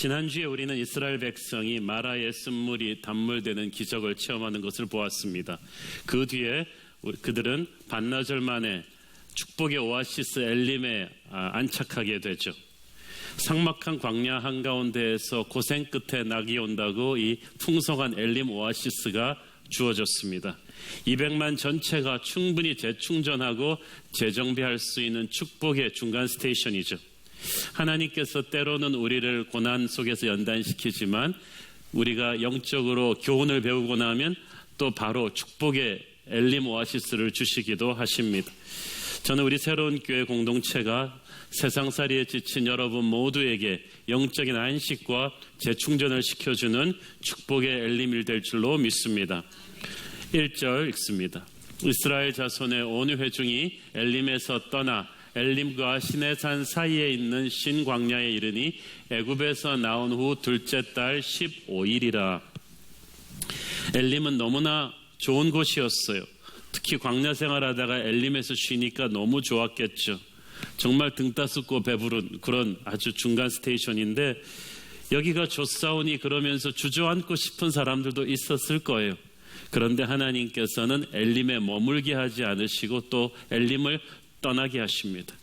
지난주에 우리는 이스라엘 백성이 마라의 쓴물이 단물되는 기적을 체험하는 것을 보았습니다. 그 뒤에 그들은 반나절 만에 축복의 오아시스 엘림에 안착하게 되죠. 삭막한 광야 한가운데에서 고생 끝에 낙이 온다고 이 풍성한 엘림 오아시스가 주어졌습니다. 200만 전체가 충분히 재충전하고 재정비할 수 있는 축복의 중간 스테이션이죠. 하나님께서 때로는 우리를 고난 속에서 연단시키지만 우리가 영적으로 교훈을 배우고 나면 또 바로 축복의 엘림 오아시스를 주시기도 하십니다. 저는 우리 새로운 교회 공동체가 세상살이에 지친 여러분 모두에게 영적인 안식과 재충전을 시켜주는 축복의 엘림이 될 줄로 믿습니다. 1절 읽습니다. 이스라엘 자손의 온 회중이 엘림에서 떠나 엘림과 시내산 사이에 있는 신광야에 이르니 애굽에서 나온 후 둘째 달 15일이라. 엘림은 너무나 좋은 곳이었어요. 특히 광야 생활하다가 엘림에서 쉬니까 너무 좋았겠죠. 정말 등 따숩고 배부른 그런 아주 중간 스테이션인데 여기가 좋사오니 그러면서 주저앉고 싶은 사람들도 있었을 거예요. 그런데 하나님께서는 엘림에 머물게 하지 않으시고 또 엘림을 떠나게 하십니다.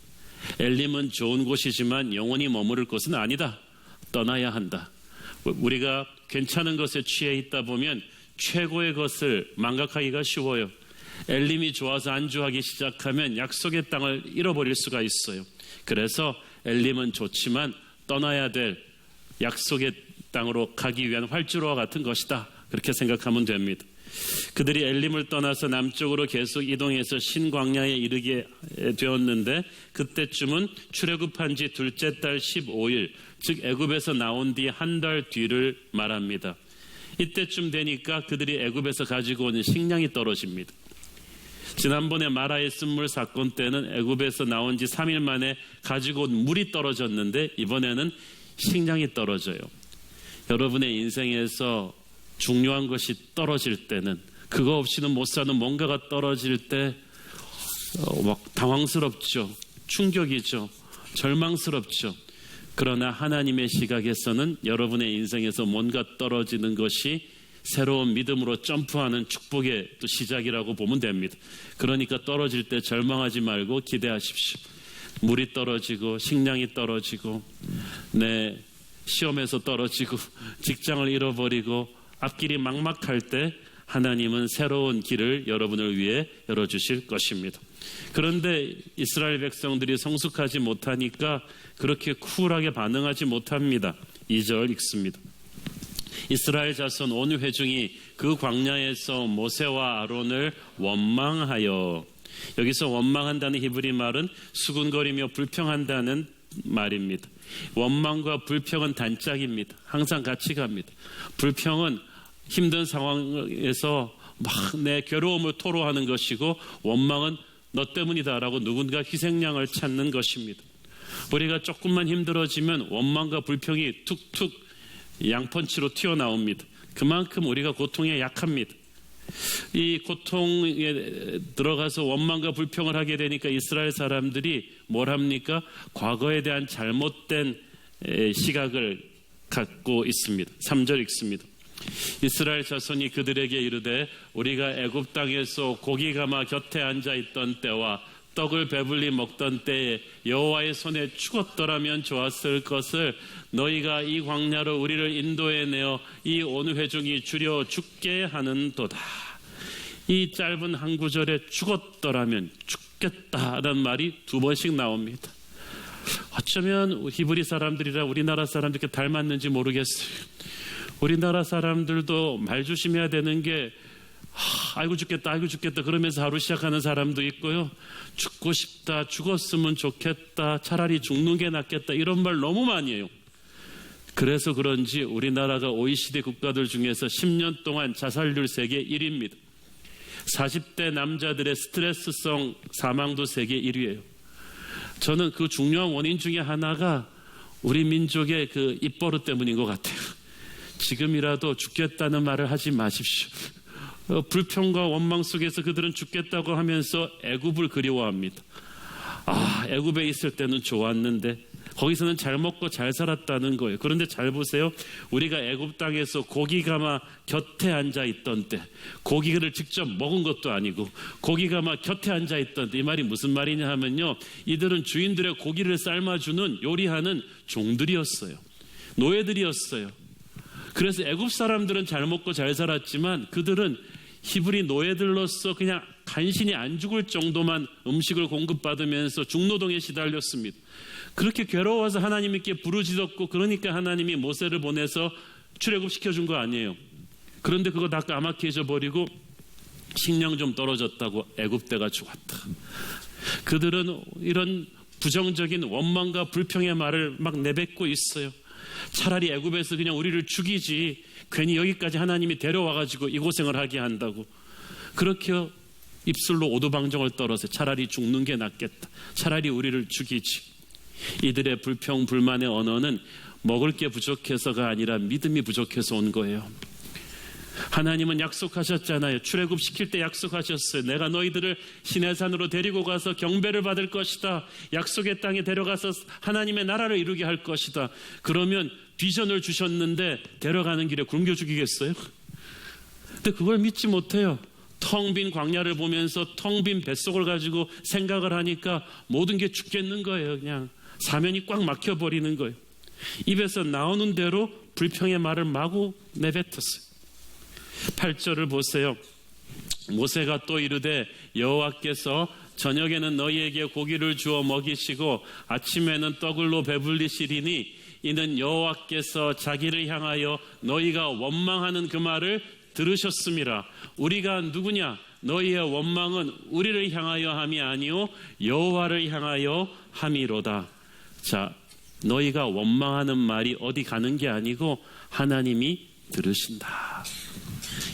엘림은 좋은 곳이지만 영원히 머무를 곳은 아니다. 떠나야 한다. 우리가 괜찮은 것에 취해 있다 보면 최고의 것을 망각하기가 쉬워요. 엘림이 좋아서 안주하기 시작하면 약속의 땅을 잃어버릴 수가 있어요. 그래서 엘림은 좋지만 떠나야 될 약속의 땅으로 가기 위한 활주로와 같은 것이다. 그렇게 생각하면 됩니다. 그들이 엘림을 떠나서 남쪽으로 계속 이동해서 신광야에 이르게 되었는데 그때쯤은 출애굽한 지 둘째 달 15일, 즉 애굽에서 나온 뒤 한 달 뒤를 말합니다. 이때쯤 되니까 그들이 애굽에서 가지고 오는 식량이 떨어집니다. 지난번에 마라의 쓴물 사건 때는 애굽에서 나온 지 3일 만에 가지고 온 물이 떨어졌는데 이번에는 식량이 떨어져요. 여러분의 인생에서 중요한 것이 떨어질 때는, 그거 없이는 못 사는 뭔가가 떨어질 때 막 당황스럽죠. 충격이죠. 절망스럽죠. 그러나 하나님의 시각에서는 여러분의 인생에서 뭔가 떨어지는 것이 새로운 믿음으로 점프하는 축복의 또 시작이라고 보면 됩니다. 그러니까 떨어질 때 절망하지 말고 기대하십시오. 물이 떨어지고 식량이 떨어지고 내 시험에서 떨어지고 직장을 잃어버리고 앞길이 막막할 때 하나님은 새로운 길을 여러분을 위해 열어주실 것입니다. 그런데 이스라엘 백성들이 성숙하지 못하니까 그렇게 쿨하게 반응하지 못합니다. 2절 읽습니다. 이스라엘 자손 온 회중이 그 광야에서 모세와 아론을 원망하여, 여기서 원망한다는 히브리 말은 수군거리며 불평한다는 말입니다. 원망과 불평은 단짝입니다. 항상 같이 갑니다. 불평은 힘든 상황에서 막 내 괴로움을 토로하는 것이고 원망은 너 때문이다라고 누군가 희생양을 찾는 것입니다. 우리가 조금만 힘들어지면 원망과 불평이 툭툭 양펀치로 튀어나옵니다. 그만큼 우리가 고통에 약합니다. 이 고통에 들어가서 원망과 불평을 하게 되니까 이스라엘 사람들이 뭘 합니까? 과거에 대한 잘못된 시각을 갖고 있습니다. 3절 읽습니다. 이스라엘 자손이 그들에게 이르되 우리가 애굽 땅에서 고기 가마 곁에 앉아 있던 때와 떡을 배불리 먹던 때에 여호와의 손에 죽었더라면 좋았을 것을 너희가 이 광야로 우리를 인도해내어 이 온 회중이 주려 죽게 하는도다. 이 짧은 한 구절에 죽었더라면, 죽겠다라는 말이 2번씩 나옵니다. 어쩌면 히브리 사람들이라 우리나라 사람들 이렇게 닮았는지 모르겠어요. 우리나라 사람들도 말 조심해야 되는 게 아이고 죽겠다 그러면서 하루 시작하는 사람도 있고요. 죽고 싶다, 죽었으면 좋겠다, 차라리 죽는 게 낫겠다, 이런 말 너무 많이 해요. 그래서 그런지 우리나라가 OECD 국가들 중에서 10년 동안 자살률 세계 1위입니다. 40대 남자들의 스트레스성 사망도 세계 1위예요. 저는 그 중요한 원인 중에 하나가 우리 민족의 그 입버릇 때문인 것 같아요. 지금이라도 죽겠다는 말을 하지 마십시오. 불평과 원망 속에서 그들은 죽겠다고 하면서 애굽을 그리워합니다. 애굽에 있을 때는 좋았는데, 거기서는 잘 먹고 잘 살았다는 거예요. 그런데 잘 보세요. 우리가 애굽 땅에서 고기가 막 곁에 앉아 있던 때, 고기를 직접 먹은 것도 아니고 고기가 막 곁에 앉아 있던 때, 이 말이 무슨 말이냐 하면요, 이들은 주인들의 고기를 삶아주는 요리하는 종들이었어요. 노예들이었어요. 그래서 애굽 사람들은 잘 먹고 잘 살았지만 그들은 히브리 노예들로서 그냥 간신히 안 죽을 정도만 음식을 공급받으면서 중노동에 시달렸습니다. 그렇게 괴로워서 하나님께 부르짖었고, 그러니까 하나님이 모세를 보내서 출애굽시켜준 거 아니에요. 그런데 그거 다 까맣게 잊어버리고 식량 좀 떨어졌다고 애굽대가 죽었다. 그들은 이런 부정적인 원망과 불평의 말을 막 내뱉고 있어요. 차라리 애굽에서 그냥 우리를 죽이지, 괜히 여기까지 하나님이 데려와가지고 이 고생을 하게 한다고. 그렇게 입술로 오두방정을 떨어서 차라리 죽는 게 낫겠다, 차라리 우리를 죽이지. 이들의 불평 불만의 언어는 먹을 게 부족해서가 아니라 믿음이 부족해서 온 거예요. 하나님은 약속하셨잖아요. 출애굽시킬 때 약속하셨어요. 내가 너희들을 시내산으로 데리고 가서 경배를 받을 것이다. 약속의 땅에 데려가서 하나님의 나라를 이루게 할 것이다. 그러면 비전을 주셨는데 데려가는 길에 굶겨 죽이겠어요? 근데 그걸 믿지 못해요. 텅 빈 광야를 보면서 텅 빈 뱃속을 가지고 생각을 하니까 모든 게 죽겠는 거예요. 그냥 사면이 꽉 막혀버리는 거예요. 입에서 나오는 대로 불평의 말을 마구 내뱉었어요. 8절을 보세요. 모세가 또 이르되 여호와께서 저녁에는 너희에게 고기를 주어 먹이시고 아침에는 떡을로 배불리시리니 이는 여호와께서 자기를 향하여 너희가 원망하는 그 말을 들으셨음이라. 우리가 누구냐? 너희의 원망은 우리를 향하여 함이 아니요 여호와를 향하여 함이로다. 자, 너희가 원망하는 말이 어디 가는 게 아니고 하나님이 들으신다.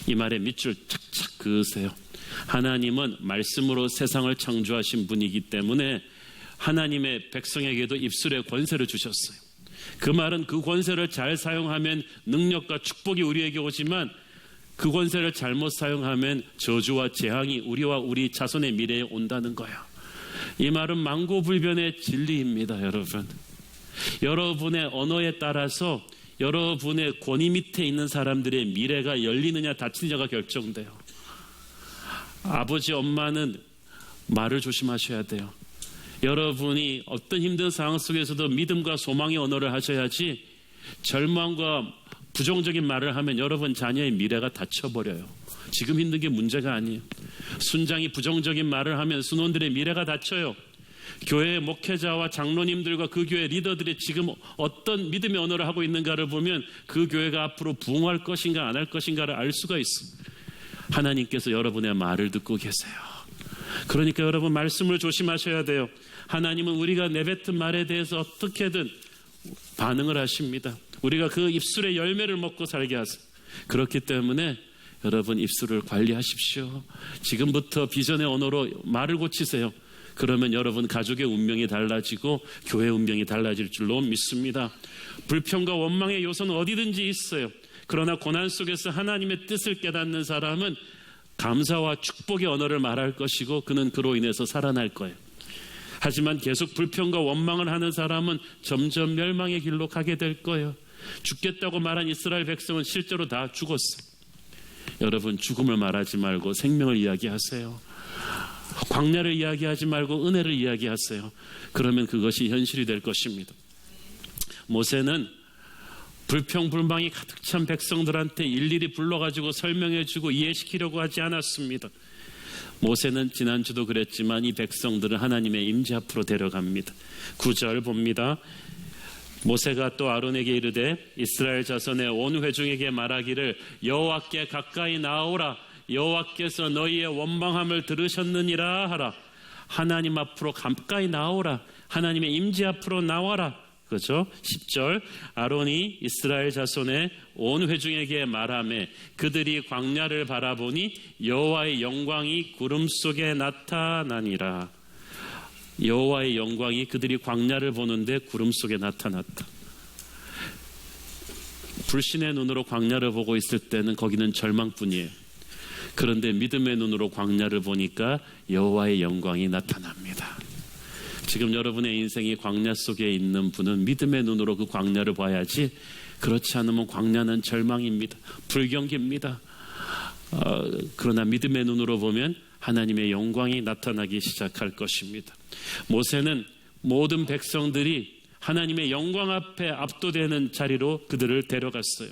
이 말에 밑줄 착착 그으세요. 하나님은 말씀으로 세상을 창조하신 분이기 때문에 하나님의 백성에게도 입술의 권세를 주셨어요. 그 말은 그 권세를 잘 사용하면 능력과 축복이 우리에게 오지만 그 권세를 잘못 사용하면 저주와 재앙이 우리와 우리 자손의 미래에 온다는 거예요. 이 말은 망고불변의 진리입니다. 여러분, 여러분의 언어에 따라서 여러분의 권위 밑에 있는 사람들의 미래가 열리느냐 닫히느냐가 결정돼요. 아버지 엄마는 말을 조심하셔야 돼요. 여러분이 어떤 힘든 상황 속에서도 믿음과 소망의 언어를 하셔야지, 절망과 부정적인 말을 하면 여러분 자녀의 미래가 닫혀버려요. 지금 힘든 게 문제가 아니에요. 순장이 부정적인 말을 하면 순원들의 미래가 닫혀요. 교회의 목회자와 장로님들과 그 교회 리더들이 지금 어떤 믿음의 언어를 하고 있는가를 보면 그 교회가 앞으로 부흥할 것인가 안 할 것인가를 알 수가 있어요. 하나님께서 여러분의 말을 듣고 계세요. 그러니까 여러분 말씀을 조심하셔야 돼요. 하나님은 우리가 내뱉은 말에 대해서 어떻게든 반응을 하십니다. 우리가 그 입술의 열매를 먹고 살게 하세요. 그렇기 때문에 여러분 입술을 관리하십시오. 지금부터 비전의 언어로 말을 고치세요. 그러면 여러분 가족의 운명이 달라지고 교회의 운명이 달라질 줄로 믿습니다. 불평과 원망의 요소는 어디든지 있어요. 그러나 고난 속에서 하나님의 뜻을 깨닫는 사람은 감사와 축복의 언어를 말할 것이고 그는 그로 인해서 살아날 거예요. 하지만 계속 불평과 원망을 하는 사람은 점점 멸망의 길로 가게 될 거예요. 죽겠다고 말한 이스라엘 백성은 실제로 다 죽었어요. 여러분 죽음을 말하지 말고 생명을 이야기하세요. 광야를 이야기하지 말고 은혜를 이야기하세요. 그러면 그것이 현실이 될 것입니다. 모세는 불평불망이 가득 찬 백성들한테 일일이 불러가지고 설명해주고 이해시키려고 하지 않았습니다. 모세는 지난주도 그랬지만 이 백성들을 하나님의 임재 앞으로 데려갑니다. 9절 봅니다. 모세가 또 아론에게 이르되 이스라엘 자손의 온 회중에게 말하기를 여호와께 가까이 나오라. 여호와께서 너희의 원망함을 들으셨느니라 하라. 하나님 앞으로 가까이 나오라. 하나님의 임재 앞으로 나와라. 그렇죠? 10절 아론이 이스라엘 자손의 온 회중에게 말하매 그들이 광야를 바라보니 여호와의 영광이 구름 속에 나타나니라. 여호와의 영광이 그들이 광야를 보는데 구름 속에 나타났다. 불신의 눈으로 광야를 보고 있을 때는 거기는 절망뿐이에요. 그런데 믿음의 눈으로 광야를 보니까 여호와의 영광이 나타납니다. 지금 여러분의 인생이 광야 속에 있는 분은 믿음의 눈으로 그 광야를 봐야지, 그렇지 않으면 광야는 절망입니다. 불경기입니다. 그러나 믿음의 눈으로 보면 하나님의 영광이 나타나기 시작할 것입니다. 모세는 모든 백성들이 하나님의 영광 앞에 압도되는 자리로 그들을 데려갔어요.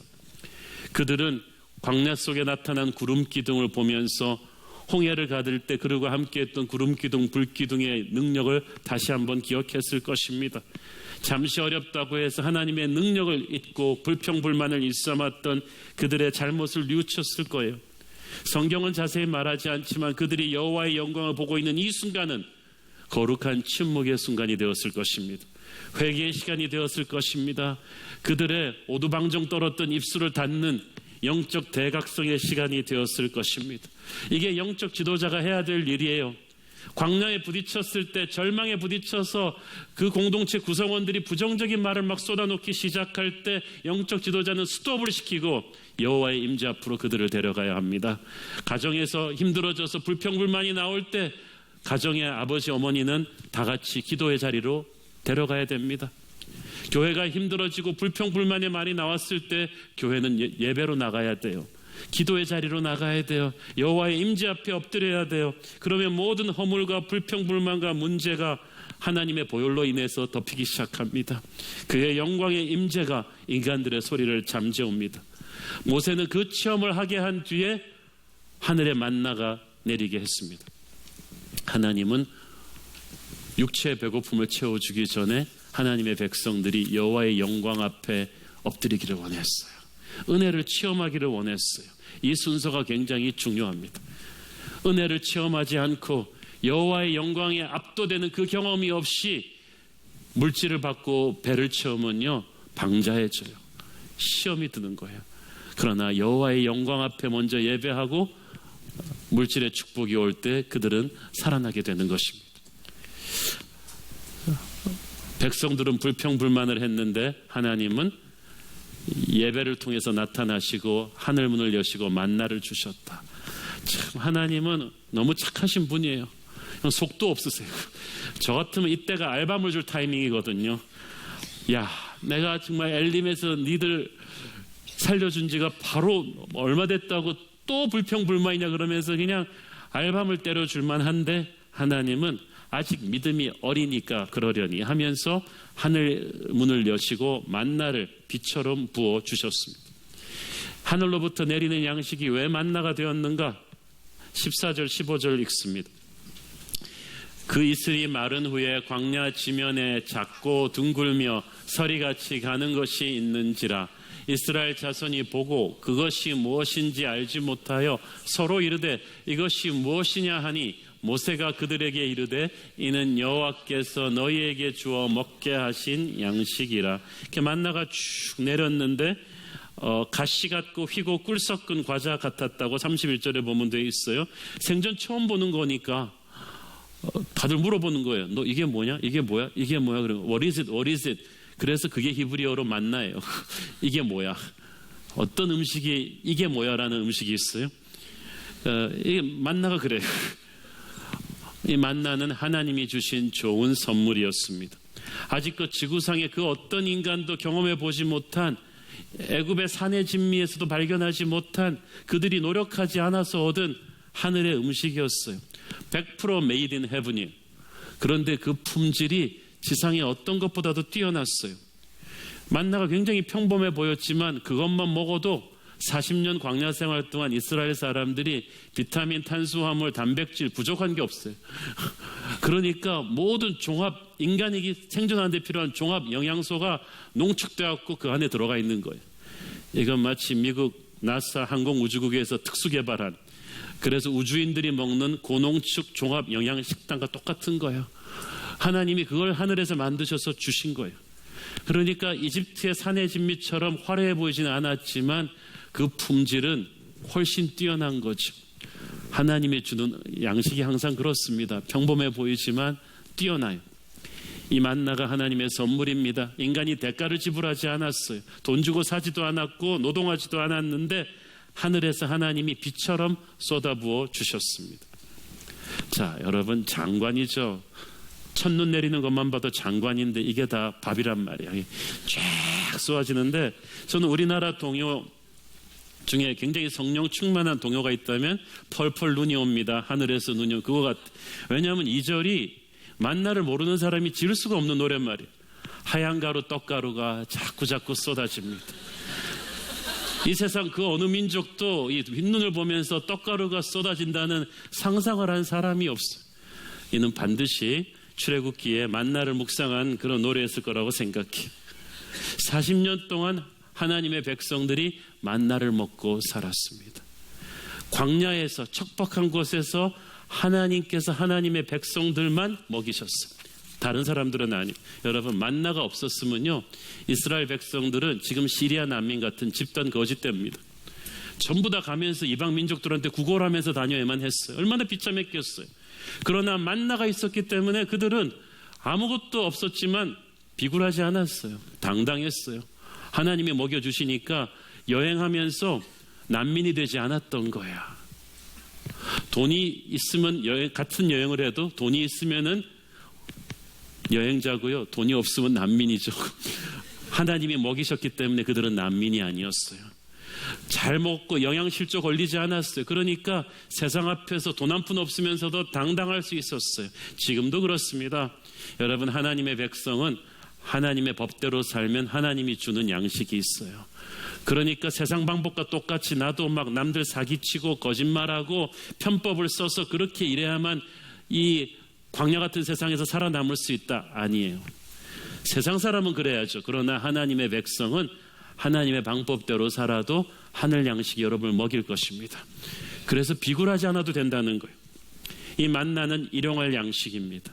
그들은 광야 속에 나타난 구름 기둥을 보면서 홍해를 가들 때 그들과 함께했던 구름 기둥, 불 기둥의 능력을 다시 한번 기억했을 것입니다. 잠시 어렵다고 해서 하나님의 능력을 잊고 불평불만을 일삼았던 그들의 잘못을 뉘우쳤을 거예요. 성경은 자세히 말하지 않지만 그들이 여호와의 영광을 보고 있는 이 순간은 거룩한 침묵의 순간이 되었을 것입니다. 회개의 시간이 되었을 것입니다. 그들의 오두방정 떨었던 입술을 닫는 영적 대각성의 시간이 되었을 것입니다. 이게 영적 지도자가 해야 될 일이에요. 광야에 부딪혔을 때, 절망에 부딪혀서 그 공동체 구성원들이 부정적인 말을 막 쏟아놓기 시작할 때 영적 지도자는 스톱을 시키고 여호와의 임재 앞으로 그들을 데려가야 합니다. 가정에서 힘들어져서 불평불만이 나올 때 가정의 아버지 어머니는 다 같이 기도의 자리로 데려가야 됩니다. 교회가 힘들어지고 불평불만의 말이 나왔을 때 교회는 예배로 나가야 돼요. 기도의 자리로 나가야 돼요. 여호와의 임재 앞에 엎드려야 돼요. 그러면 모든 허물과 불평불만과 문제가 하나님의 보혈로 인해서 덮이기 시작합니다. 그의 영광의 임재가 인간들의 소리를 잠재웁니다. 모세는 그 체험을 하게 한 뒤에 하늘의 만나가 내리게 했습니다. 하나님은 육체의 배고픔을 채워주기 전에 하나님의 백성들이 여호와의 영광 앞에 엎드리기를 원했어요. 은혜를 체험하기를 원했어요. 이 순서가 굉장히 중요합니다. 은혜를 체험하지 않고 여호와의 영광에 압도되는 그 경험이 없이 물질을 받고 배를 채우면요, 방자해져요. 시험이 드는 거예요. 그러나 여호와의 영광 앞에 먼저 예배하고 물질의 축복이 올 때 그들은 살아나게 되는 것입니다. 백성들은 불평불만을 했는데 하나님은 예배를 통해서 나타나시고 하늘문을 여시고 만나를 주셨다. 참 하나님은 너무 착하신 분이에요. 속도 없으세요. 저 같으면 이때가 알밤을 줄 타이밍이거든요. 야, 내가 정말 엘림에서 니들 살려준 지가 바로 얼마 됐다고 또 불평불만이냐 그러면서 그냥 알밤을 때려줄만 한데 하나님은 아직 믿음이 어리니까 그러려니 하면서 하늘 문을 여시고 만나를 비처럼 부어주셨습니다. 하늘로부터 내리는 양식이 왜 만나가 되었는가? 14절 15절 읽습니다. 그 이슬이 마른 후에 광야 지면에 작고 둥글며 서리같이 가는 것이 있는지라 이스라엘 자손이 보고 그것이 무엇인지 알지 못하여 서로 이르되 이것이 무엇이냐 하니 모세가 그들에게 이르되 이는 여호와께서 너희에게 주어 먹게 하신 양식이라. 이렇게 만나가 쭉 내렸는데 가시 같고 휘고 꿀 섞은 과자 같았다고 31절에 보면 되어 있어요. 생전 처음 보는 거니까 다들 물어보는 거예요. 너 이게 뭐냐? 이게 뭐야? 이게 뭐야? 그러고 What is it? What is it? 그래서 그게 히브리어로 만나예요. 이게 뭐야? 어떤 음식이 이게 뭐야? 라는 음식이 있어요. 이게 만나가 그래요. 이 만나는 하나님이 주신 좋은 선물이었습니다. 아직도 지구상의 그 어떤 인간도 경험해 보지 못한 애굽의 산의 진미에서도 발견하지 못한 그들이 노력하지 않아서 얻은 하늘의 음식이었어요. 100% 메이드 인 헤븐이에요. 그런데 그 품질이 지상의 어떤 것보다도 뛰어났어요. 만나가 굉장히 평범해 보였지만 그것만 먹어도 40년 광야 생활 동안 이스라엘 사람들이 비타민, 탄수화물, 단백질 부족한 게 없어요. 그러니까 모든 종합, 인간이 생존하는 데 필요한 종합 영양소가 농축되었고 그 안에 들어가 있는 거예요. 이건 마치 미국 나사 항공우주국에서 특수개발한, 그래서 우주인들이 먹는 고농축 종합 영양식단과 똑같은 거예요. 하나님이 그걸 하늘에서 만드셔서 주신 거예요. 그러니까 이집트의 산의 진미처럼 화려해 보이지는 않았지만 그 품질은 훨씬 뛰어난 거죠. 하나님이 주는 양식이 항상 그렇습니다. 평범해 보이지만 뛰어나요. 이 만나가 하나님의 선물입니다. 인간이 대가를 지불하지 않았어요. 돈 주고 사지도 않았고 노동하지도 않았는데 하늘에서 하나님이 비처럼 쏟아부어 주셨습니다. 자, 여러분 장관이죠. 첫눈 내리는 것만 봐도 장관인데 이게 다 밥이란 말이야. 쫙 쏘아지는데, 저는 우리나라 동요 중에 굉장히 성령 충만한 동요가 있다면 펄펄 눈이 옵니다. 하늘에서 눈이 그거 같아. 왜냐하면 2절이 만나를 모르는 사람이 지을 수가 없는 노랫말이에요. 하얀 가루 떡가루가 자꾸 쏟아집니다. 이 세상 그 어느 민족도 이 흰눈을 보면서 떡가루가 쏟아진다는 상상을 한 사람이 없어요. 이는 반드시 출애굽기에 만나를 묵상한 그런 노래였을 거라고 생각해요. 40년 동안 하나님의 백성들이 만나를 먹고 살았습니다. 광야에서 척박한 곳에서 하나님께서 하나님의 백성들만 먹이셨어요. 다른 사람들은 아니에요. 여러분, 만나가 없었으면요, 이스라엘 백성들은 지금 시리아 난민 같은 집단 거짓됩니다. 전부 다 가면서 이방 민족들한테 구걸하면서 다녀야만 했어요. 얼마나 비참했겠어요. 그러나 만나가 있었기 때문에 그들은 아무것도 없었지만 비굴하지 않았어요. 당당했어요. 하나님이 먹여주시니까 여행하면서 난민이 되지 않았던 거야. 돈이 있으면 같은 여행을 해도 돈이 있으면은 여행자고요, 돈이 없으면 난민이죠. 하나님이 먹이셨기 때문에 그들은 난민이 아니었어요. 잘 먹고 영양실조 걸리지 않았어요. 그러니까 세상 앞에서 돈 한 푼 없으면서도 당당할 수 있었어요. 지금도 그렇습니다. 여러분, 하나님의 백성은 하나님의 법대로 살면 하나님이 주는 양식이 있어요. 그러니까 세상 방법과 똑같이 나도 막 남들 사기치고 거짓말하고 편법을 써서 그렇게 일해야만 이 광야 같은 세상에서 살아남을 수 있다? 아니에요. 세상 사람은 그래야죠. 그러나 하나님의 백성은 하나님의 방법대로 살아도 하늘 양식이 여러분을 먹일 것입니다. 그래서 비굴하지 않아도 된다는 거예요. 이 만나는 일용할 양식입니다.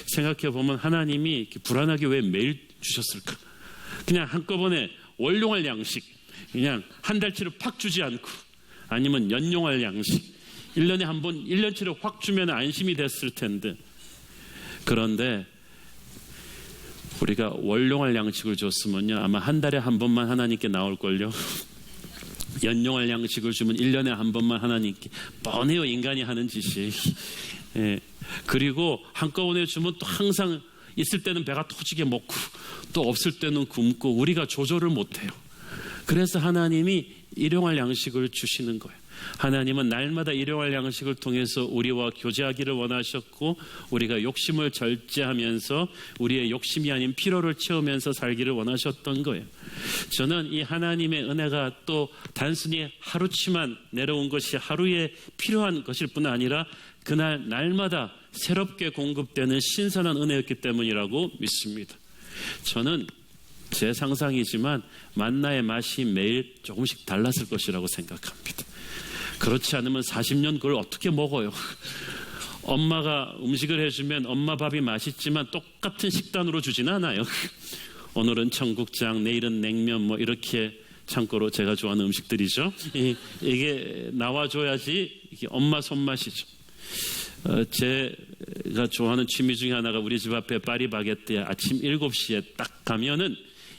생각해 보면 하나님이 이렇게 불안하게 왜 매일 주셨을까? 그냥 한꺼번에 월용할 양식, 그냥 한 달치를 팍 주지 않고, 아니면 연용할 양식, 1년에 한 번 1년치를 확 주면 안심이 됐을 텐데, 그런데 우리가 월용할 양식을 줬으면요, 아마 한 달에 한 번만 하나님께 나올걸요. 연용할 양식을 주면 1년에 한 번만 하나님께. 뻔해요, 인간이 하는 짓이. 예. 그리고 한꺼번에 주면 또 항상 있을 때는 배가 터지게 먹고 또 없을 때는 굶고 우리가 조절을 못해요. 그래서 하나님이 일용할 양식을 주시는 거예요. 하나님은 날마다 일용할 양식을 통해서 우리와 교제하기를 원하셨고, 우리가 욕심을 절제하면서 우리의 욕심이 아닌 피로를 채우면서 살기를 원하셨던 거예요. 저는 이 하나님의 은혜가 또 단순히 하루치만 내려온 것이 하루에 필요한 것일 뿐 아니라 그날 날마다 새롭게 공급되는 신선한 은혜였기 때문이라고 믿습니다. 저는 제 상상이지만 만나의 맛이 매일 조금씩 달랐을 것이라고 생각합니다. 그렇지 않으면 40년 그걸 어떻게 먹어요? 엄마가 음식을 해주면 엄마 밥이 맛있지만 똑같은 식단으로 주진 않아요. 오늘은 청국장, 내일은 냉면, 뭐 이렇게, 참고로 제가 좋아하는 음식들이죠. 이게 나와줘야지 이게 엄마 손맛이죠. 제가 좋아하는 취미 중에 하나가 우리 집 앞에 파리바게뜨에 아침 7시에 딱 가면은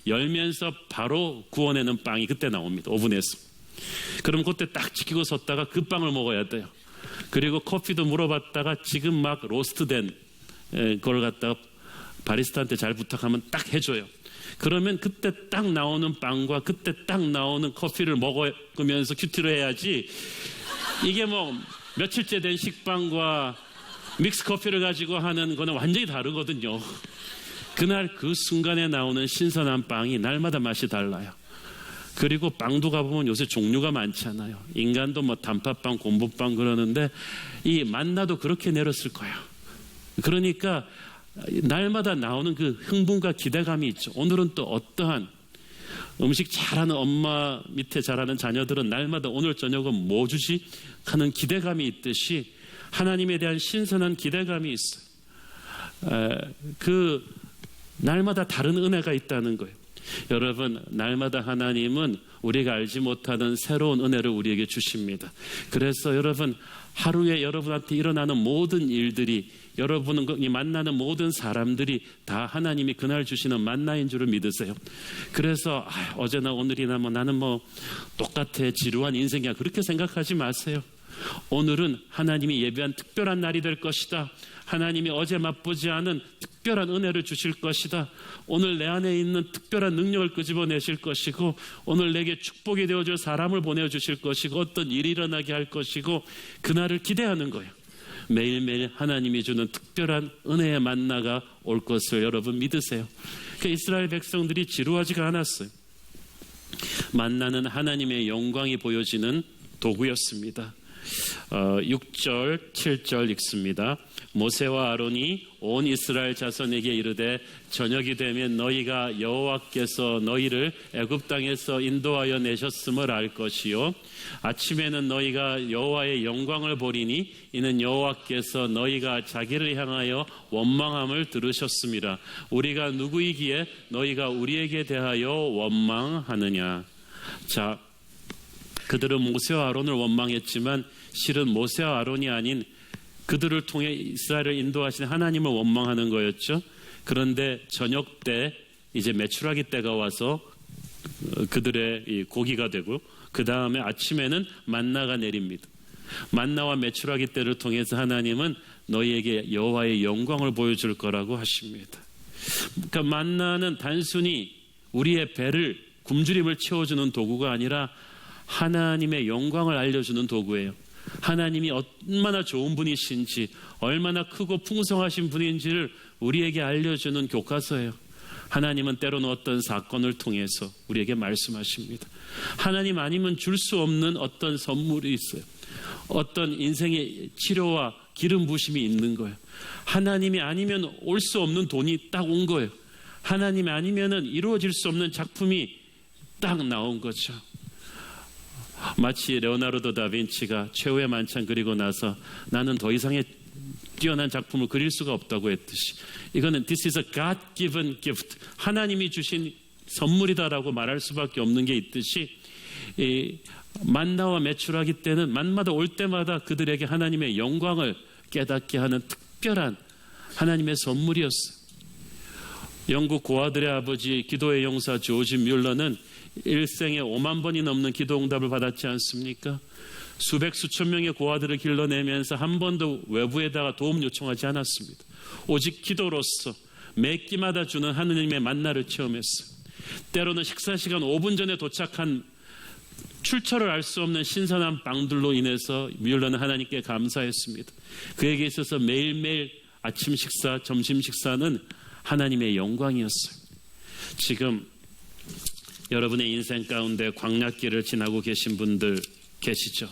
열면서 바로 구워내는 빵이 그때 나옵니다. 오븐에서. 그럼 그때 딱 지키고 섰다가 그 빵을 먹어야 돼요. 그리고 커피도 물어봤다가 지금 막 로스트된 그걸 갖다가 바리스타한테 잘 부탁하면 딱 해줘요. 그러면 그때 딱 나오는 빵과 그때 딱 나오는 커피를 먹으면서 큐티를 해야지, 이게 뭐 며칠째 된 식빵과 믹스 커피를 가지고 하는 거는 완전히 다르거든요. 그날 그 순간에 나오는 신선한 빵이 날마다 맛이 달라요. 그리고 빵도 가보면 요새 종류가 많잖아요. 인간도 뭐 단팥빵, 곰보빵 그러는데 이 만나도 그렇게 내렸을 거야. 그러니까 날마다 나오는 그 흥분과 기대감이 있죠. 오늘은 또 어떠한 음식 잘하는 엄마 밑에 자라는 자녀들은 날마다 오늘 저녁은 뭐 주지? 하는 기대감이 있듯이 하나님에 대한 신선한 기대감이 있어요. 그 날마다 다른 은혜가 있다는 거예요. 여러분, 날마다 하나님은 우리가 알지 못하는 새로운 은혜를 우리에게 주십니다. 그래서 여러분, 하루에 여러분한테 일어나는 모든 일들이, 여러분이 만나는 모든 사람들이 다 하나님이 그날 주시는 만나인 줄을 믿으세요. 그래서 어제나 오늘이나 뭐 나는 뭐 똑같아, 지루한 인생이야, 그렇게 생각하지 마세요. 오늘은 하나님이 예비한 특별한 날이 될 것이다. 하나님이 어제 맛보지 않은 특별한 은혜를 주실 것이다. 오늘 내 안에 있는 특별한 능력을 끄집어내실 것이고, 오늘 내게 축복이 되어줄 사람을 보내주실 것이고, 어떤 일이 일어나게 할 것이고, 그날을 기대하는 거예요. 매일매일 하나님이 주는 특별한 은혜의 만나가 올 것을 여러분 믿으세요. 그러니까 이스라엘 백성들이 지루하지가 않았어요. 만나는 하나님의 영광이 보여지는 도구였습니다. 6절 7절 읽습니다. 모세와 아론이 온 이스라엘 자손에게 이르되 저녁이 되면 너희가 여호와께서 너희를 애굽 땅에서 인도하여 내셨음을 알 것이요 아침에는 너희가 여호와의 영광을 보리니 이는 여호와께서 너희가 자기를 향하여 원망함을 들으셨음이라. 우리가 누구이기에 너희가 우리에게 대하여 원망하느냐. 자, 그들은 모세와 아론을 원망했지만 실은 모세와 아론이 아닌 그들을 통해 이스라엘을 인도하신 하나님을 원망하는 거였죠. 그런데 저녁 때 이제 메추라기 때가 와서 그들의 이 고기가 되고, 그 다음에 아침에는 만나가 내립니다. 만나와 메추라기 때를 통해서 하나님은 너희에게 여호와의 영광을 보여줄 거라고 하십니다. 그러니까 만나는 단순히 우리의 배를 굶주림을 채워주는 도구가 아니라 하나님의 영광을 알려주는 도구예요. 하나님이 얼마나 좋은 분이신지, 얼마나 크고 풍성하신 분인지를 우리에게 알려주는 교과서예요. 하나님은 때로는 어떤 사건을 통해서 우리에게 말씀하십니다. 하나님 아니면 줄 수 없는 어떤 선물이 있어요. 어떤 인생의 치료와 기름 부심이 있는 거예요. 하나님이 아니면 올 수 없는 돈이 딱 온 거예요. 하나님이 아니면 이루어질 수 없는 작품이 딱 나온 거죠. 마치 레오나르도 다빈치가 최후의 만찬 그리고 나서 나는 더 이상의 뛰어난 작품을 그릴 수가 없다고 했듯이, 이거는 This is a God-given gift, 하나님이 주신 선물이다라고 말할 수밖에 없는 게 있듯이, 이 만나와 메추라기 때는 만마다 올 때마다 그들에게 하나님의 영광을 깨닫게 하는 특별한 하나님의 선물이었어요. 영국 고아들의 아버지 기도의 용사 조지 뮬러는 일생에 5만 번이 넘는 기도 응답을 받았지 않습니까? 수백 수천 명의 고아들을 길러내면서 한 번도 외부에다가 도움 요청하지 않았습니다. 오직 기도로서 매 끼마다 주는 하느님의 만나를 체험했어요. 때로는 식사 시간 5분 전에 도착한 출처를 알 수 없는 신선한 빵들로 인해서 뮬러는 하나님께 감사했습니다. 그에게 있어서 매일매일 아침 식사, 점심 식사는 하나님의 영광이었어요. 지금 여러분의 인생 가운데 광야길을 지나고 계신 분들 계시죠?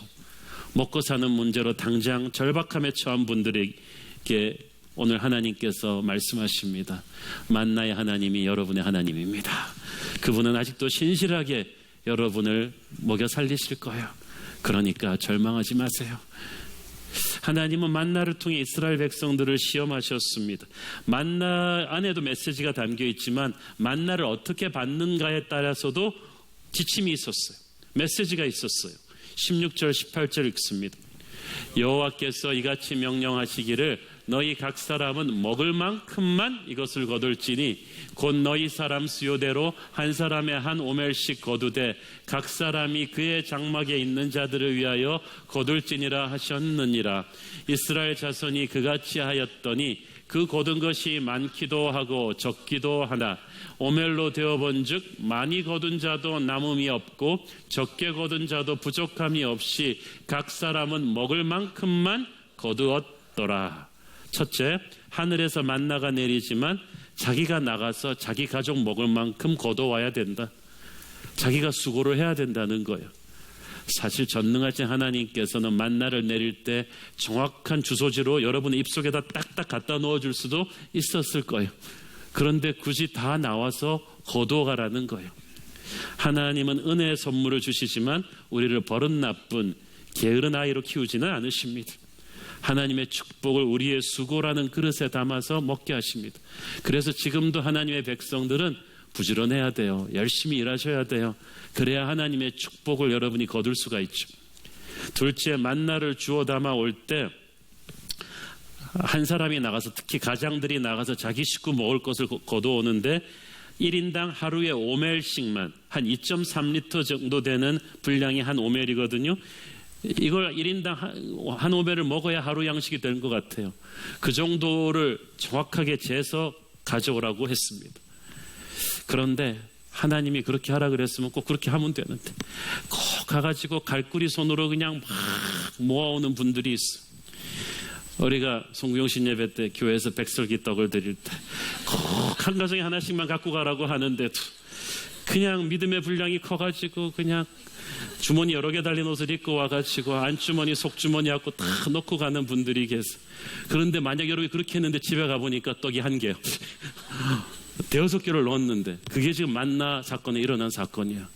먹고 사는 문제로 당장 절박함에 처한 분들에게 오늘 하나님께서 말씀하십니다. 만나의 하나님이 여러분의 하나님입니다. 그분은 아직도 신실하게 여러분을 먹여 살리실 거예요. 그러니까 절망하지 마세요. 하나님은 만나를 통해 이스라엘 백성들을 시험하셨습니다. 만나 안에도 메시지가 담겨 있지만 만나를 어떻게 받는가에 따라서도 지침이 있었어요. 메시지가 있었어요. 16절 18절 읽습니다. 여호와께서 이같이 명령하시기를 너희 각 사람은 먹을 만큼만 이것을 거둘지니 곧 너희 사람 수요대로 한 사람에 한 오멜씩 거두되 각 사람이 그의 장막에 있는 자들을 위하여 거둘지니라 하셨느니라. 이스라엘 자손이 그같이 하였더니 그 거둔 것이 많기도 하고 적기도 하나 오멜로 되어본즉 많이 거둔 자도 남음이 없고 적게 거둔 자도 부족함이 없이 각 사람은 먹을 만큼만 거두었더라. 첫째, 하늘에서 만나가 내리지만 자기가 나가서 자기 가족 먹을 만큼 거둬와야 된다. 자기가 수고를 해야 된다는 거예요. 사실 전능하신 하나님께서는 만나를 내릴 때 정확한 주소지로 여러분의 입속에다 딱딱 갖다 넣어줄 수도 있었을 거예요. 그런데 굳이 다 나와서 거두어가라는 거예요. 하나님은 은혜의 선물을 주시지만 우리를 버릇나쁜 게으른 아이로 키우지는 않으십니다. 하나님의 축복을 우리의 수고라는 그릇에 담아서 먹게 하십니다. 그래서 지금도 하나님의 백성들은 부지런해야 돼요. 열심히 일하셔야 돼요. 그래야 하나님의 축복을 여러분이 거둘 수가 있죠. 둘째, 만나를 주워 담아 올 때 한 사람이 나가서, 특히 가장들이 나가서 자기 식구 먹을 것을 거두오는데 1인당 하루에 5멜씩만, 한 2.3리터 정도 되는 분량이 한 5멜이거든요. 이걸 1인당 한 오매를 먹어야 하루 양식이 되는 것 같아요. 그 정도를 정확하게 재서 가져오라고 했습니다. 그런데 하나님이 그렇게 하라 그랬으면 꼭 그렇게 하면 되는데 꼭 가가지고 갈고리 손으로 그냥 막 모아오는 분들이 있어. 우리가 송구영신 예배 때 교회에서 백설기 떡을 드릴 때 꼭 한 가정에 하나씩만 갖고 가라고 하는데도 그냥 믿음의 분량이 커가지고 그냥 주머니 여러 개 달린 옷을 입고 와가지고 안주머니 속주머니 갖고 다 넣고 가는 분들이 계세요. 그런데 만약 여러분이 그렇게 했는데 집에 가보니까 떡이 한 개요. 대여섯 개를 넣었는데 그게 지금 만나 사건에 일어난 사건이야.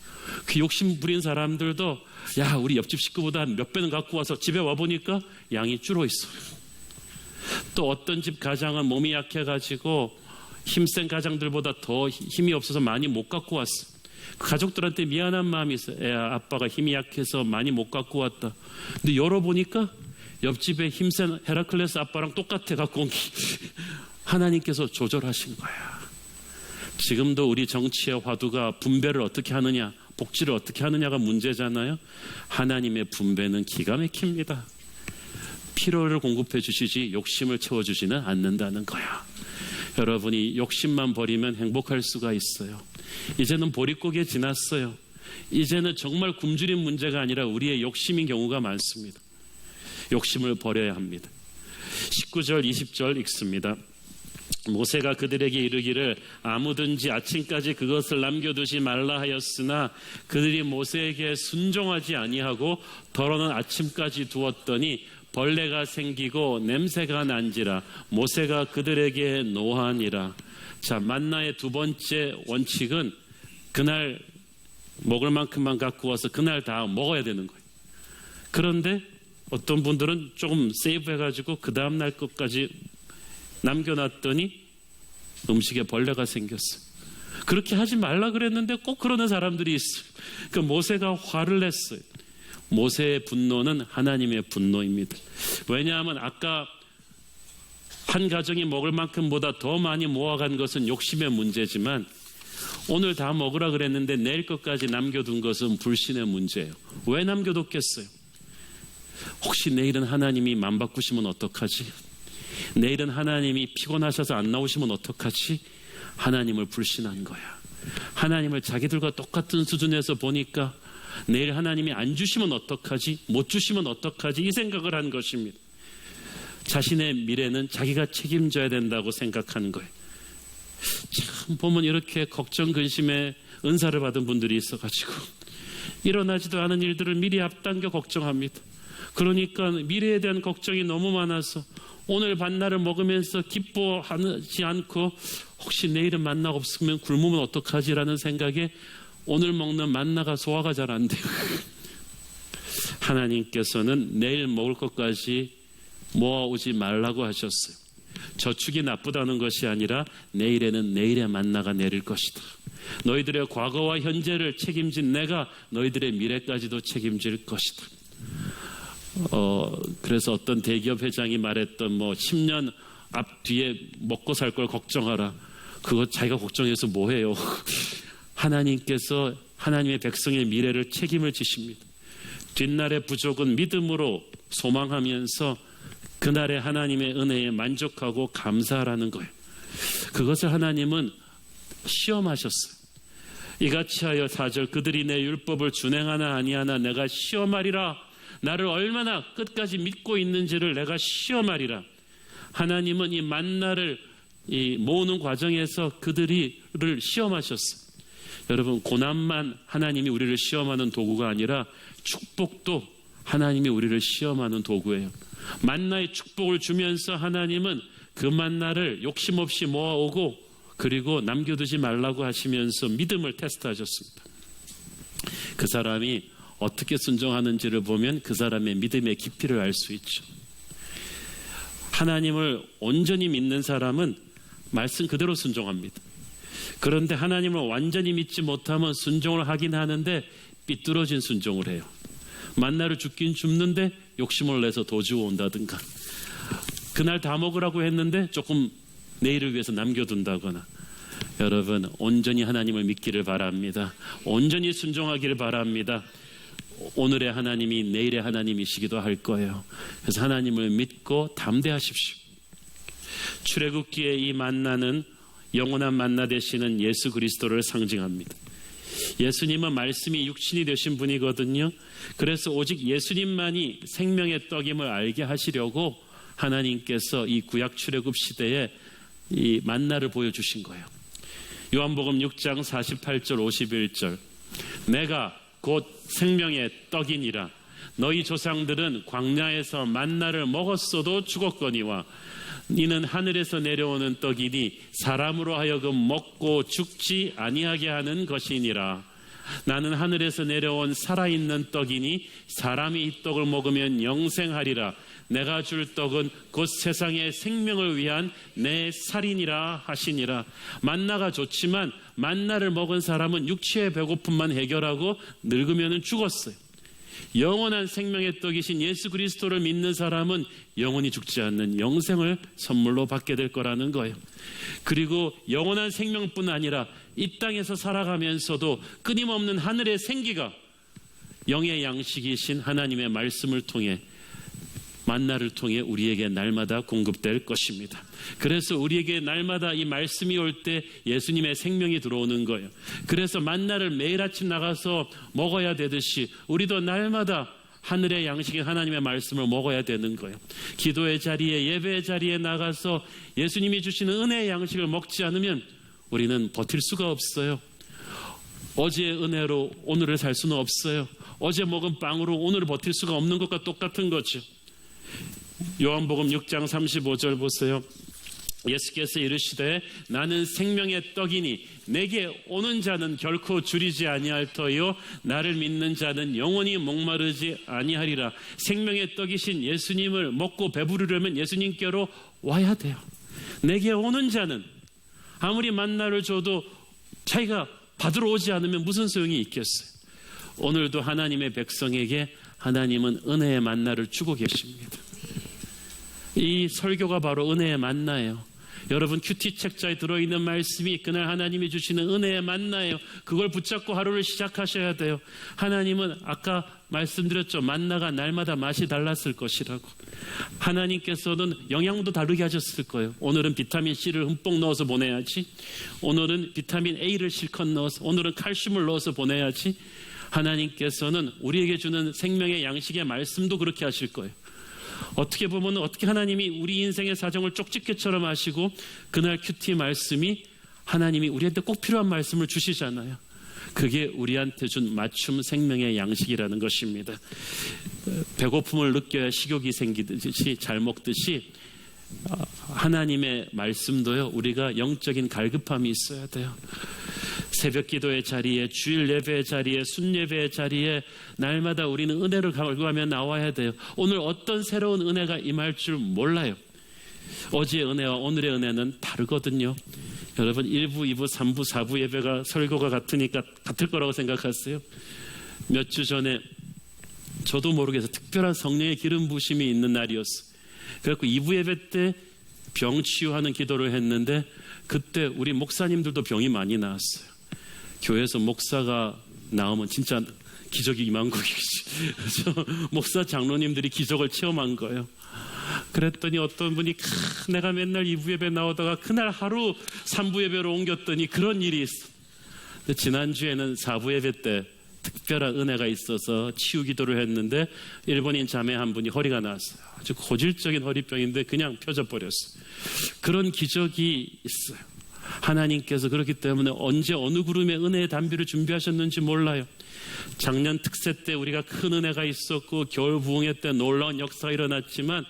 그 욕심 부린 사람들도 야 우리 옆집 식구보다 몇 배는 갖고 와서 집에 와보니까 양이 줄어 있어. 또 어떤 집 가장은 몸이 약해가지고 힘센 가장들보다 더 힘이 없어서 많이 못 갖고 왔어. 그 가족들한테 미안한 마음이 있어. 애야 아빠가 힘이 약해서 많이 못 갖고 왔다. 근데 열어보니까 옆집에 힘센 헤라클레스 아빠랑 똑같아 갖고 온 게 하나님께서 조절하신 거야. 지금도 우리 정치의 화두가 분배를 어떻게 하느냐, 복지를 어떻게 하느냐가 문제잖아요. 하나님의 분배는 기가 막힙니다. 필요를 공급해 주시지 욕심을 채워주지는 않는다는 거야. 여러분이 욕심만 버리면 행복할 수가 있어요. 이제는 보릿고개 지났어요. 이제는 정말 굶주린 문제가 아니라 우리의 욕심인 경우가 많습니다. 욕심을 버려야 합니다. 19절 20절 읽습니다. 모세가 그들에게 이르기를 아무든지 아침까지 그것을 남겨두지 말라 하였으나 그들이 모세에게 순종하지 아니하고 더러는 아침까지 두었더니 벌레가 생기고 냄새가 난지라 모세가 그들에게 노하니라. 자, 만나의 두 번째 원칙은 그날 먹을 만큼만 갖고 와서 그날 다 먹어야 되는 거예요. 그런데 어떤 분들은 조금 세이브해가지고 그 다음날 것까지 남겨놨더니 음식에 벌레가 생겼어요. 그렇게 하지 말라 그랬는데 꼭 그러는 사람들이 있어요. 그 모세가 화를 냈어요. 모세의 분노는 하나님의 분노입니다. 왜냐하면 아까 한 가정이 먹을 만큼보다 더 많이 모아간 것은 욕심의 문제지만 오늘 다 먹으라 그랬는데 내일 것까지 남겨둔 것은 불신의 문제예요. 왜 남겨뒀겠어요? 혹시 내일은 하나님이 맘 바꾸시면 어떡하지? 내일은 하나님이 피곤하셔서 안 나오시면 어떡하지? 하나님을 불신한 거야. 하나님을 자기들과 똑같은 수준에서 보니까 내일 하나님이 안 주시면 어떡하지? 못 주시면 어떡하지? 이 생각을 한 것입니다. 자신의 미래는 자기가 책임져야 된다고 생각하는 거예요. 참 보면 이렇게 걱정 근심에 은사를 받은 분들이 있어가지고 일어나지도 않은 일들을 미리 앞당겨 걱정합니다. 그러니까 미래에 대한 걱정이 너무 많아서 오늘 만나를 먹으면서 기뻐하지 않고 혹시 내일은 만나가 없으면 굶으면 어떡하지라는 생각에 오늘 먹는 만나가 소화가 잘 안 돼요. 하나님께서는 내일 먹을 것까지 모아오지 말라고 하셨어요. 저축이 나쁘다는 것이 아니라 내일에는 내일의 만나가 내릴 것이다. 너희들의 과거와 현재를 책임진 내가 너희들의 미래까지도 책임질 것이다. 그래서 어떤 대기업 회장이 말했던 10년 앞뒤에 먹고 살 걸 걱정하라. 그거 자기가 걱정해서 뭐해요. 하나님께서 하나님의 백성의 미래를 책임을 지십니다. 뒷날의 부족은 믿음으로 소망하면서 그날의 하나님의 은혜에 만족하고 감사하라는 거예요. 그것을 하나님은 시험하셨어요. 이같이 하여 4절 그들이 내 율법을 준행하나 아니하나 내가 시험하리라. 나를 얼마나 끝까지 믿고 있는지를 내가 시험하리라. 하나님은 이 만나를 모으는 과정에서 그들을 시험하셨어요. 여러분, 고난만 하나님이 우리를 시험하는 도구가 아니라 축복도 하나님이 우리를 시험하는 도구예요. 만나의 축복을 주면서 하나님은 그 만나를 욕심 없이 모아오고 그리고 남겨두지 말라고 하시면서 믿음을 테스트하셨습니다. 그 사람이 어떻게 순종하는지를 보면 그 사람의 믿음의 깊이를 알 수 있죠. 하나님을 온전히 믿는 사람은 말씀 그대로 순종합니다. 그런데 하나님을 완전히 믿지 못하면 순종을 하긴 하는데 삐뚤어진 순종을 해요. 만나를 줍긴 줍는데 욕심을 내서 더 주워온다든가, 그날 다 먹으라고 했는데 조금 내일을 위해서 남겨둔다거나. 여러분, 온전히 하나님을 믿기를 바랍니다. 온전히 순종하기를 바랍니다. 오늘의 하나님이 내일의 하나님이시기도 할 거예요. 그래서 하나님을 믿고 담대하십시오. 출애굽기의 이 만나는 영원한 만나 되시는 예수 그리스도를 상징합니다. 예수님은 말씀이 육신이 되신 분이거든요. 그래서 오직 예수님만이 생명의 떡임을 알게 하시려고 하나님께서 이 구약 출애굽 시대에 이 만나를 보여주신 거예요. 요한복음 6장 48절 51절 내가 곧 생명의 떡이니라. 너희 조상들은 광야에서 만나를 먹었어도 죽었거니와 이는 하늘에서 내려오는 떡이니 사람으로 하여금 먹고 죽지 아니하게 하는 것이니라. 나는 하늘에서 내려온 살아있는 떡이니 사람이 이 떡을 먹으면 영생하리라. 내가 줄 떡은 곧 세상의 생명을 위한 내 살이니라 하시니라. 만나가 좋지만 만나를 먹은 사람은 육체의 배고픔만 해결하고 늙으면 죽었어요. 영원한 생명의 떡이신 예수 그리스도를 믿는 사람은 영원히 죽지 않는 영생을 선물로 받게 될 거라는 거예요. 그리고 영원한 생명뿐 아니라 이 땅에서 살아가면서도 끊임없는 하늘의 생기가 영의 양식이신 하나님의 말씀을 통해 만나를 통해 우리에게 날마다 공급될 것입니다. 그래서 우리에게 날마다 이 말씀이 올 때 예수님의 생명이 들어오는 거예요. 그래서 만나를 매일 아침 나가서 먹어야 되듯이 우리도 날마다 하늘의 양식인 하나님의 말씀을 먹어야 되는 거예요. 기도의 자리에 예배의 자리에 나가서 예수님이 주시는 은혜의 양식을 먹지 않으면 우리는 버틸 수가 없어요. 어제의 은혜로 오늘을 살 수는 없어요. 어제 먹은 빵으로 오늘을 버틸 수가 없는 것과 똑같은 거죠. 요한복음 6장 35절 보세요. 예수께서 이르시되 나는 생명의 떡이니 내게 오는 자는 결코 줄이지 아니할 터요 나를 믿는 자는 영원히 목마르지 아니하리라. 생명의 떡이신 예수님을 먹고 배부르려면 예수님께로 와야 돼요. 내게 오는 자는 아무리 만나를 줘도 자기가 받으러 오지 않으면 무슨 소용이 있겠어요. 오늘도 하나님의 백성에게 하나님은 은혜의 만나를 주고 계십니다. 이 설교가 바로 은혜의 만나예요. 여러분 큐티 책자에 들어있는 말씀이 그날 하나님이 주시는 은혜의 만나예요. 그걸 붙잡고 하루를 시작하셔야 돼요. 하나님은 아까 말씀드렸죠. 만나가 날마다 맛이 달랐을 것이라고. 하나님께서는 영양도 다르게 하셨을 거예요. 오늘은 비타민 C를 흠뻑 넣어서 보내야지. 오늘은 비타민 A를 실컷 넣어서, 오늘은 칼슘을 넣어서 보내야지. 하나님께서는 우리에게 주는 생명의 양식의 말씀도 그렇게 하실 거예요. 어떻게 보면 어떻게 하나님이 우리 인생의 사정을 쪽집게처럼 하시고 그날 큐티 말씀이 하나님이 우리한테 꼭 필요한 말씀을 주시잖아요. 그게 우리한테 준 맞춤 생명의 양식이라는 것입니다. 배고픔을 느껴야 식욕이 생기듯이 잘 먹듯이 하나님의 말씀도요, 우리가 영적인 갈급함이 있어야 돼요. 새벽 기도의 자리에, 주일 예배의 자리에, 순예배의 자리에 날마다 우리는 은혜를 갈구하며 나와야 돼요. 오늘 어떤 새로운 은혜가 임할 줄 몰라요. 어제의 은혜와 오늘의 은혜는 다르거든요. 여러분 1부, 2부, 3부, 4부 예배가 설교가 같으니까 같을 거라고 생각하세요? 몇 주 전에 저도 모르게 해서 특별한 성령의 기름 부심이 있는 날이었어요. 그래서 2부 예배 때 병 치유하는 기도를 했는데 그때 우리 목사님들도 병이 많이 나왔어요. 교회에서 목사가 나오면 진짜 기적이 임한 거겠지. 그래서 목사 장로님들이 기적을 체험한 거예요. 그랬더니 어떤 분이 내가 맨날 2부 예배 나오다가 그날 하루 3부 예배로 옮겼더니 그런 일이 있어. 지난주에는 4부 예배 때 특별한 은혜가 있어서 치유 기도를 했는데 일본인 자매 한 분이 허리가 나왔어요. 아주 고질적인 허리병인데 그냥 펴져 버렸어요. 그런 기적이 있어요. 하나님께서 그렇기 때문에 언제 어느 구름에 은혜의 단비를 준비하셨는지 몰라요. 작년 특세 때 우리가 큰 은혜가 있었고 겨울 부흥회 때 놀라운 역사가 일어났지만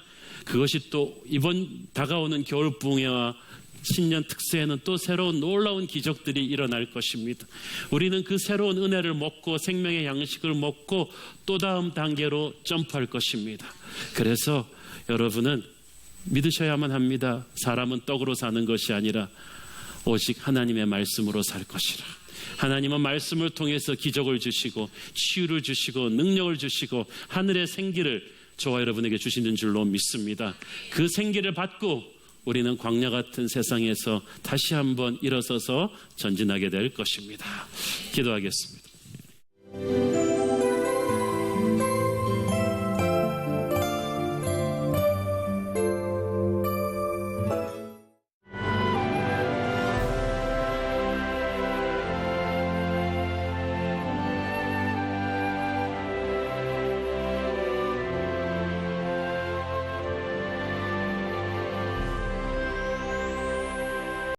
그것이 또 이번 다가오는 겨울 부흥회와 신년 특세에는 또 새로운 놀라운 기적들이 일어날 것입니다. 우리는 그 새로운 은혜를 먹고 생명의 양식을 먹고 또 다음 단계로 점프할 것입니다. 그래서 여러분은 믿으셔야만 합니다. 사람은 떡으로 사는 것이 아니라 오직 하나님의 말씀으로 살 것이라. 하나님은 말씀을 통해서 기적을 주시고 치유를 주시고 능력을 주시고 하늘의 생기를 저와 여러분에게 주시는 줄로 믿습니다. 그 생기를 받고 우리는 광야 같은 세상에서 다시 한번 일어서서 전진하게 될 것입니다. 기도하겠습니다.